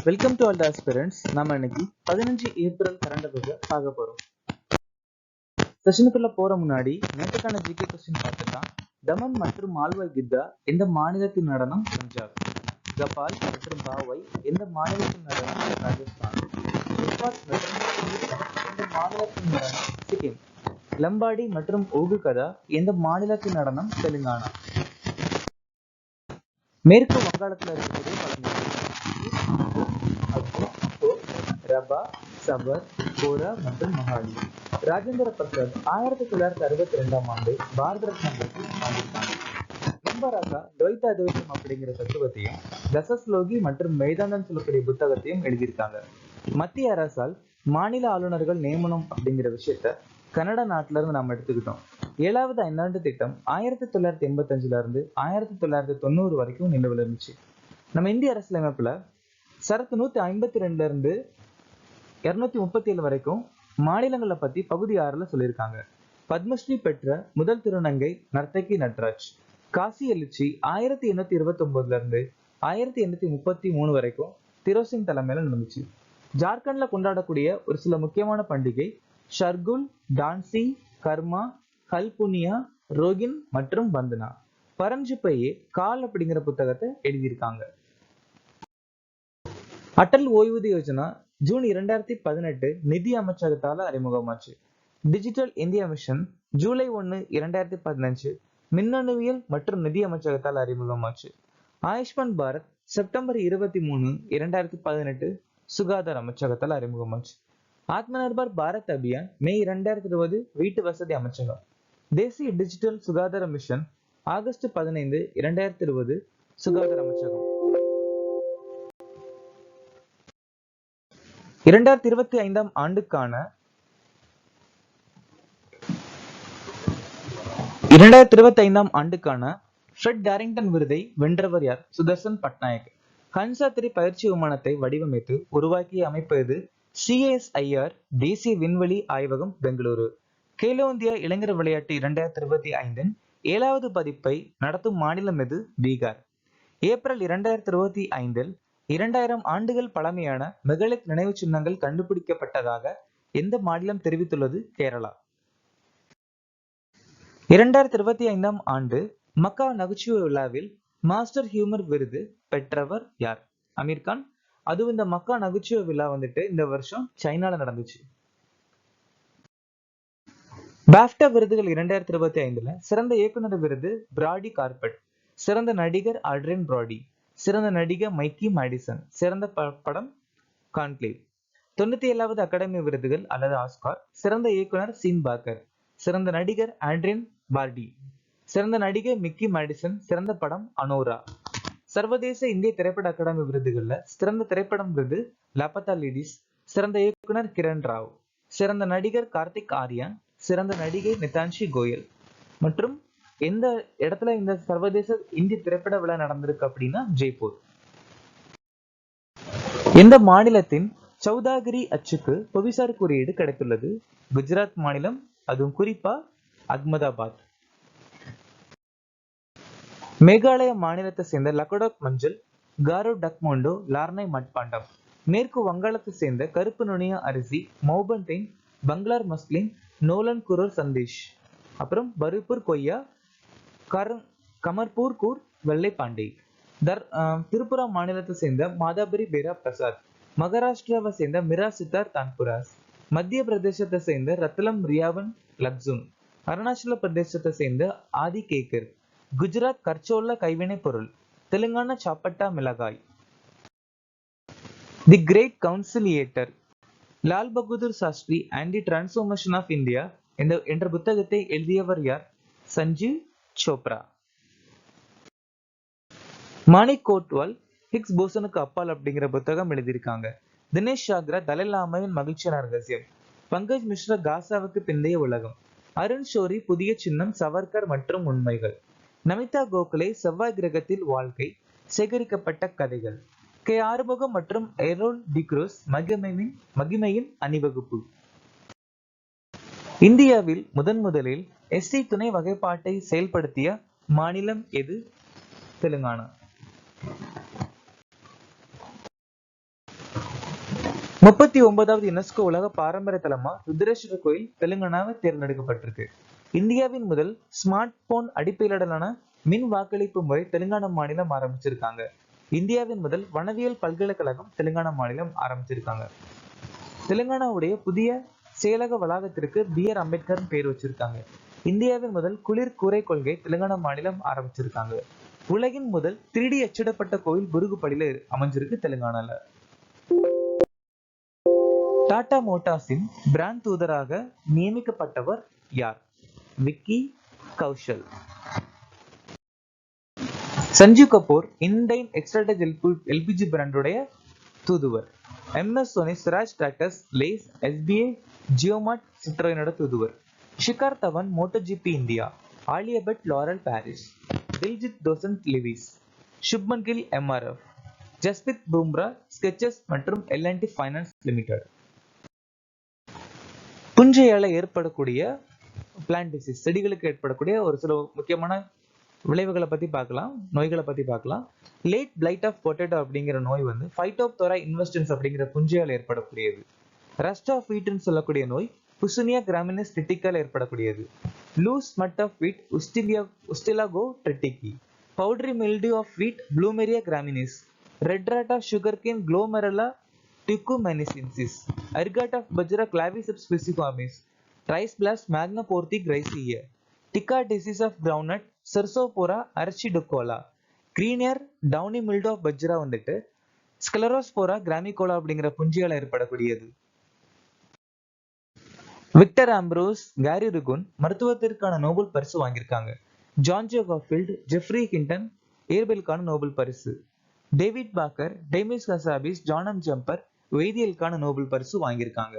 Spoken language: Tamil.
Welcome to all the aspirants. நம்ம இன்னைக்கு 15 ஏப்ரல் கரண்ட் அஃபேர்ஸை பார்க்க போறோம். செஷனுக்குள்ள போற முன்னாடி நேற்றுக்கான ஜிகே கொஸ்டின் பார்த்துக்கலாம். தமன் மற்றும் மால்வாய் கித்தா எந்த மாநிலத்தின் நடனம்? பஞ்சாப். கபால் மற்றும் பாவை எந்த மாநிலத்தின் நடனம்? ராஜஸ்தான். குஜராத் மற்றும் எந்த மாநிலத்தின் நடனம்? சிக்கிம். லம்பாடி மற்றும் ஓகு கதா எந்த மாநிலத்தின் நடனம்? தெலுங்கானா. மேற்கு வங்காளத்தில் இருக்கக்கூடிய ரபா, சபர், கோரா மற்றும் மகாலி. ராஜேந்திர பிரசாத் 1962ஆம் ஆண்டு பாரத ரத்னா வாங்கியிருக்காங்க. கும்பராசா துவைத அத்வைதம் அப்படிங்கிற தத்துவத்தையும் தசஸ்லோகி மற்றும் வேதாந்தம் சொல்லக்கூடிய புத்தகத்தையும் எழுதியிருக்காங்க. மத்திய அரசால் மாநில ஆளுநர்கள் நியமனம் அப்படிங்கிற விஷயத்த கனடா நாட்டில இருந்து நாம் எடுத்துக்கிட்டோம். 7வது ஐந்தாண்டு திட்டம் 1985ல இருந்து 1990 வரைக்கும் நிலவில் இருந்துச்சு. நம்ம இந்திய அரசியலமைப்புல சரத்து 152ல இருந்து 237 வரைக்கும் மாநிலங்களை பத்தி பகுதி 6ல சொல்லியிருக்காங்க. பத்மஸ்ரீ பெற்ற முதல் திருநங்கை நர்த்தகி நட்ராஜ். காசி எழுச்சி 1829ல இருந்து 1833 வரைக்கும் திரோசிங் தலைமையில நடந்துச்சு. ஜார்க்கண்ட்ல கொண்டாடக்கூடிய ஒரு சில முக்கியமான பண்டிகை ஷர்குல், டான்சி, கர்மா, கல்புனியா, ரோகின் மற்றும் வந்தனா. பரஞ்சுப்பையே கால் அப்படிங்கிற புத்தகத்தை எழுதியிருக்காங்க. அடல் ஓய்வூதிய யோஜனா ஜூன் 2018 நிதி அமைச்சகத்தால அறிமுகமாச்சு. டிஜிட்டல் இந்தியா மிஷன் ஜூலை 1, 2015 மின்னணுவியல் மற்றும் நிதி அமைச்சகத்தால் அறிமுகமாச்சு. ஆயுஷ்மான் பாரத் செப்டம்பர் 23, 2018 சுகாதார அமைச்சகத்தால் அறிமுகமாச்சு. ஆத்ம நிர்பர் பாரத் அபியான் மே 2020 வீட்டு வசதி அமைச்சகம். தேசிய டிஜிட்டல் சுகாதார மிஷன் ஆகஸ்ட் 15, 2020 சுகாதார அமைச்சகம். 2025ஆம் ஆண்டுக்கான 2025ஆம் ஆண்டுக்கான ஃப்ரெட் டாரிங்டன் விருதை வென்றவர் யார்? சுதர்சன் பட்நாயக். ஹன்சா 3 பயிற்சி விமானத்தை வடிவமைத்து உருவாக்கிய அமைப்பு எது? CSIR தேசிய விண்வெளி ஆய்வகம், பெங்களூரு. கேலோ இந்தியா இளைஞர் விளையாட்டு 2025 7வது பதிப்பை நடத்தும் மாநிலம் எது? பீகார். ஏப்ரல் 2025 2000 ஆண்டுகள் பழமையான மெகலித் நினைவு சின்னங்கள் கண்டுபிடிக்கப்பட்டதாக எந்த மாநிலம் தெரிவித்துள்ளது? கேரளா. 2025ஆம் ஆண்டு மக்கா நகைச்சுவை விழாவில் மாஸ்டர் ஹியூமர் விருது பெற்றவர் யார்? அமீர் கான். அதுவும் இந்த மக்கா நகைச்சுவை விழா இந்த வருஷம் சைனால நடந்துச்சு. பாஃப்டா விருதுகள் 2025ல சிறந்த இயக்குனர் விருது பிராடி கார்பெட். சிறந்த நடிகர் அட்ரியன் பிராடி. சிறந்த நடிகர் மைக்கி மேடிசன். சிறந்த படம் கான்க்ளேவ். 97வது அகாடமி விருதுகள் அல்லது ஆஸ்கார். சிறந்த இயக்குனர் சீன் பார்க்கர். சிறந்த நடிகர் ஆண்ட்ரியன் பார்டி. சிறந்த நடிகர் மிக்கி மேடிசன். சிறந்த படம் அனோரா. சர்வதேச இந்திய திரைப்பட அகாடமி விருதுகள்ல சிறந்த திரைப்படம் விருது லாபத்தா லேடிஸ். சிறந்த இயக்குனர் கிரண் ராவ். சிறந்த நடிகர் கார்த்திக் ஆர்யன். சிறந்த நடிகை நிதான்ஷி கோயல். மற்றும் எந்த இடத்துல இந்த சர்வதேச இந்திய திரைப்பட விழா நடந்திருக்கு அப்படின்னா ஜெய்ப்பூர். எந்த மாநிலத்தின் சௌதாகிரி அச்சுக்கு புவிசார் குறியீடு கிடைத்துள்ளது? குஜராத் மாநிலம், அதுவும் குறிப்பா அகமதாபாத். மேகாலய மாநிலத்தை சேர்ந்த லக்கடோக் மஞ்சள், காரோ டக்மோண்டோ, லார்னை மட்பாண்டம். மேற்கு வங்காளத்தை சேர்ந்த கருப்பு நுனிய அரிசி மௌபன்டைன், பங்களார் மஸ்லின், நோலன் குரோர் சந்தேஷ். அப்புறம் பருப்பூர் கொய்யா, கமர்பூர் கூர், வெள்ளை பாண்டே. திரிபுரா மாநிலத்தை சேர்ந்த மாதாபரி பேரா பிரசாத். மகாராஷ்டிராவை சேர்ந்த மிரா சித்தார் தான்புராஸ். மத்திய பிரதேசத்தை சேர்ந்த ரத்லம் ரியாவன் லக்ஸுன். அருணாச்சல பிரதேசத்தை சேர்ந்த ஆதி கேக்கர். குஜராத் கர்ச்சோல்ல கைவினை பொருள். தெலுங்கானா சாப்பட்டா மிளகாய். The great conciliator Lal Bahadur Shastri and the transformation of India என்ற புத்தகத்தை எழுதியவர் யார்? சஞ்சீவ் சோப்ரா. மாணிக் கோட்வால் ஹிக்ஸ் போசனுக்கு அப்பால் அப்படிங்கிற புத்தகம் எழுதியிருக்காங்க. தினேஷ் சாக்ரா தலைலாமாவின் மகிழ்ச்சியான ரகசியம். பங்கஜ் மிஸ்ரா காசாவுக்கு பிந்தைய உலகம். அருண் ஷோரி புதிய சின்னம், சவர்கர் மற்றும் உண்மைகள். நமிதா கோகலே செவ்வாய் கிரகத்தில் வாழ்க்கை, சேகரிக்கப்பட்ட கதைகள். கே ஆறுமுகம் மற்றும் எரோல் டிக்ரோஸ் மகிமையின் அணிவகுப்பு. இந்தியாவில் முதலில் SC துணை வகைப்பாட்டை செயல்படுத்திய மாநிலம் எது? தெலுங்கானா. 39வது யுனெஸ்கோ உலக பாரம்பரிய தலமா ருத்ரேஸ்வரர் கோயில் தெலுங்கானாவை தேர்ந்தெடுக்கப்பட்டிருக்கு. இந்தியாவின் முதல் ஸ்மார்ட் போன் அடிப்படையிலான மின் வாக்களிப்பு முறை தெலுங்கானா மாநிலம் ஆரம்பிச்சிருக்காங்க. இந்தியாவின் முதல் வனவியல் பல்கலைக்கழகம் தெலுங்கானா மாநிலம் ஆரம்பிச்சிருக்காங்க. தெலுங்கானாவுடைய புதிய செயலக வளாகத்திற்கு B.R. அம்பேத்கர் பேர் வச்சிருக்காங்க. இந்தியாவின் முதல் குளிர் கூரை கொள்கை தெலுங்கானா மாநிலம் ஆரம்பிச்சிருக்காங்க. உலகின் முதல் 3D அச்சிடப்பட்ட கோயில் புருகுப்படியில அமைஞ்சிருக்கு தெலுங்கானால. டாடா மோட்டார்ஸின் பிராண்ட் தூதராக நியமிக்கப்பட்டவர் யார்? விக்கி கௌஷல். சஞ்சீவ் கபூர் இண்டைன் எக்ஸ்ட்ராடெஜ் LPG பிராண்டுடைய தூதுவர். MS Dhoni Swaraj tractors, Lay's, SBI, JioMart, சிட்ரோயினோட தூதுவர். Shikhar Dhawan MotoGP India, Alia Bhatt L'Oreal Paris, Diljit Dosanjh Levi's, Shubman Gill MRF, Jasprit Bumrah Skechers மற்றும் L&T ஃபைனான்ஸ் லிமிடெட். புஞ்சையால ஏற்படக்கூடிய பிளான்ட் டிசீஸ், செடிகளுக்கு ஏற்படக்கூடிய ஒரு சில முக்கியமான விளைவுகளை பத்தி பார்க்கலாம், நோய்களை பத்தி பார்க்கலாம். லேட் பிளைட் ஆஃப் பொட்டேட்டோ அப்படிங்கிற நோய் வந்து ஃபைட்டோப்தோரா இன்வெஸ்டன்ஸ் அப்படிங்கிற புஞ்சையால் ஏற்படக்கூடியது. ரஸ்ட் ஆஃப் வீட்னு சொல்லக்கூடிய நோய் புசுனியா கிராமினஸ் ட்ரிட்டிக்கால் ஏற்படக்கூடியது. Loose smut of wheat Ustilago tritici. Powdery mildew of wheat Blumeria graminis. Red rot of sugarcane Glomerella tucumanensis. Ergot of bajra Claviceps பிசிகாமிஸ். Rice blast Magnaporthe grisea. Tikka disease of groundnut Cercospora arachidicola. Green ear downy mildew of bajra வந்துட்டு ஸ்க்லெரோஸ்போரா கிராமிகோலா அப்படிங்கிற புஞ்சியால ஏற்படக்கூடியது. விக்டர் ஆம்ப்ரோஸ், கேரி ருகுன் மருத்துவத்திற்கான நோபல் பரிசு வாங்கியிருக்காங்க. John J Garfield, Geoffrey Hinton இயற்பியலுக்கான நோபல் பரிசு. David Bhaker, டேமிஸ் கசாபிஸ், John M jumper வேதியியலுக்கான Nobel பரிசு வாங்கியிருக்காங்க.